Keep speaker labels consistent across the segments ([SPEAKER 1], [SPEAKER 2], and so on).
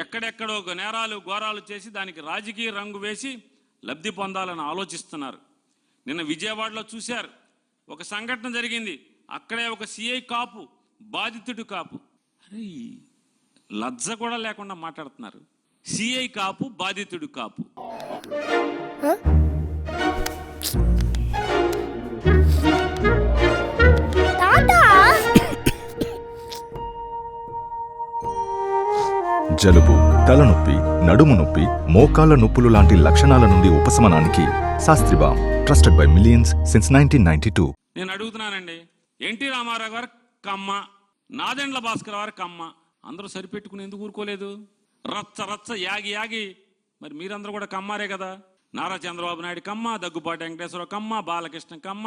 [SPEAKER 1] ఎక్కడెక్కడో నేరాలు ఘోరాలు చేసి దానికి రాజకీయ రంగు వేసి లబ్ధి పొందాలని ఆలోచిస్తున్నారు. నిన్న విజయవాడలో చూశారు, ఒక సంఘటన జరిగింది. అక్కడే ఒక సిఐ కాపు, బాధితుడు కాపు. అరే లజ్జ కూడా లేకుండా మాట్లాడుతున్నారు. సిఐ కాపు, బాధితుడు కాపు.
[SPEAKER 2] జలుబు, తలనొప్పి, నడుము నొప్పి, మోకాళ్ల నొప్పులు లాంటి లక్షణాల నుండి ఉపశమనానికి శాస్త్రిబామ్, ట్రస్టెడ్ బై మిలియన్స్ సిన్స్ 1992.
[SPEAKER 1] నేను అడుగుతున్నానండి, ఎన్టీ రామారావు గారు కమ్మ, నాదెండ్ల భాస్కర్ గారు కమ్మ, అందరూ సరిపెట్టుకుని ఎందుకు ఊరుకోలేదు? రచ్చ రచ్చ యాగి యాగి మరి మీరందరూ కూడా కమ్మారే కదా. నారా చంద్రబాబు నాయుడు కమ్మ, దగ్గుబాటి వెంకటేశ్వరరావు కమ్మ, బాలకృష్ణ కమ్మ,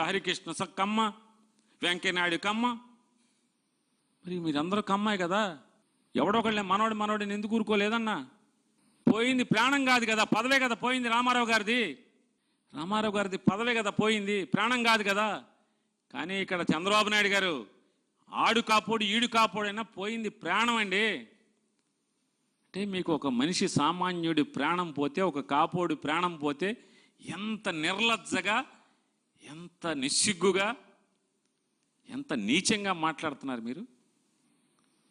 [SPEAKER 1] హరికృష్ణ కమ్మ, వెంకయ్యనాయుడు కమ్మ. మరి మీరందరూ కమ్మాయి కదా. ఎవడొకళ్ళే మనోడిని ఎందుకు ఊరుకోలేదన్నా? పోయింది ప్రాణం కాదు కదా, పదవే కదా పోయింది. రామారావు గారిది పదవే కదా పోయింది, ప్రాణం కాదు కదా. కానీ ఇక్కడ చంద్రబాబు నాయుడు గారు ఆడు కాపోడు ఈడు కాపోడైనా పోయింది ప్రాణం అండి. అంటే మీకు ఒక మనిషి సామాన్యుడి ప్రాణం పోతే, ఒక కాపోడు ప్రాణం పోతే ఎంత నిర్లజ్జగా, ఎంత నిస్సిగ్గుగా, ఎంత నీచంగా మాట్లాడుతున్నారు మీరు.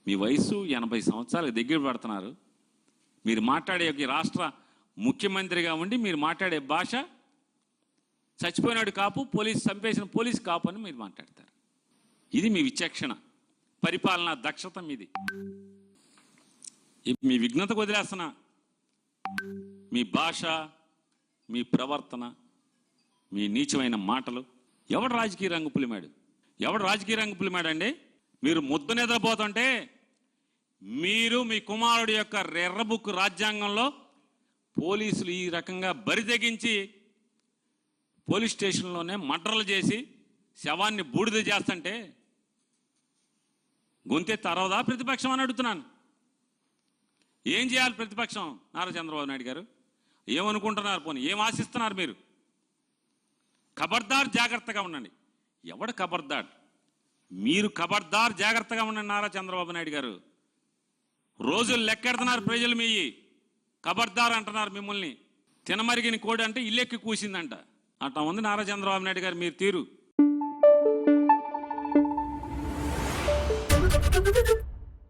[SPEAKER 1] మీ వయసు 80 సంవత్సరాలకు దగ్గర పడుతున్నారు. మీరు మాట్లాడే ఒక రాష్ట్ర ముఖ్యమంత్రిగా ఉండి మీరు మాట్లాడే భాష చచ్చిపోయినాడు కాపు, పోలీసు చంపేసిన పోలీసు కాపు అని మీరు మాట్లాడతారు. ఇది మీ విచక్షణ, పరిపాలనా దక్షత మీది. మీ విఘ్నతకు వదిలేస్తున్నా. మీ భాష, మీ ప్రవర్తన, మీ నీచమైన మాటలు. ఎవడు రాజకీయ రంగు పులిమాడు అండి? మీరు ముద్దు నిద్రపోతుంటే మీరు మీ కుమారుడి యొక్క ఎర్రబుక్ రాజ్యాంగంలో పోలీసులు ఈ రకంగా బరితెగించి పోలీస్ స్టేషన్లోనే మర్డర్లు చేసి శవాన్ని బూడిద చేస్తుంటే గొంతెత్తి అరవదా ప్రతిపక్షం అని అడుగుతున్నాను. ఏం చేయాలి ప్రతిపక్షం? నారా చంద్రబాబు నాయుడు గారు ఏమనుకుంటున్నారు? పోనీ ఏం ఆశిస్తున్నారు మీరు? ఖబర్దార్, జాగ్రత్తగా ఉండండి. ఎవడు ఖబర్దార్? మీరు ఖబర్దార్, జాగ్రత్తగా ఉండండి. నారా చంద్రబాబు నాయుడు గారు రోజులు లెక్కెడుతున్నారు ప్రజలు. మీ ఖబర్దార్ అంటున్నారు మిమ్మల్ని. తినమరిగిన కోడి అంటే ఇల్లెక్కి కూసిందంట. అట్లా ఉంది నారా చంద్రబాబు నాయుడు గారు మీరు తీరు.